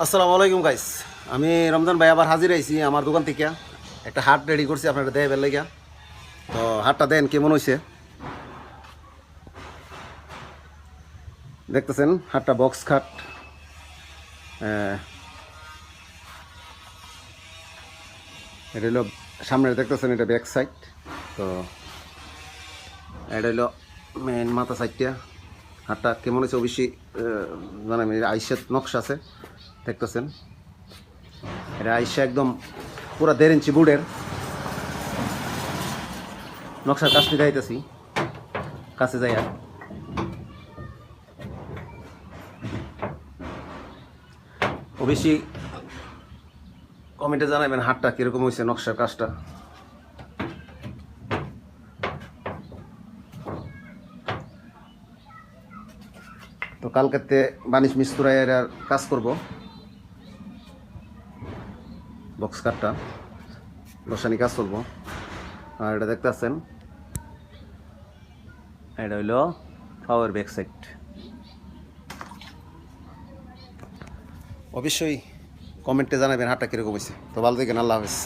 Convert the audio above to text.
আসসালামু আলাইকুম গাইস, আমি রমজান ভাই আবার হাজির হয়েছি আমার দোকান থেকে। একটা হাট রেডি করছি আপনারা দেয় বেল লাগিয়া। তো হাটটা দেন কেমন হয়েছে দেখতেছেন। হাটটা বক্স খাট, এটা হলো সামনে দেখতেছেন, এটা ব্যাক সাইড। তো এটা হলো মেন মাথা সাইডটা। হাটটা কেমন হয়েছে অবশ্যই জানাবেন। এটা আইসের নকশা আছে দেখতেছেন, এটা আইসা একদম পুরা 1.5 ইঞ্চি বুডের নকশার কাজটি দেখাইতেছি কাছে যাই। আর অবশ্যই কমেন্টে জানাবেন হাটটা কীরকম হয়েছে, নকশার কাজটা। তো কালকেতে বানিশ মিস্তুরাইয়ের কাজ করব বক্স কাটটা, রসানি কাজ করবো। আর এটা দেখতে পাচ্ছেন, এটা হইল পাওয়ার ব্যাক সাইড। অবশ্যই কমেন্টে জানাবেন হাটটা কীরকম হয়েছে। তো ভালো থাকেন, আল্লাহ হাফেজ।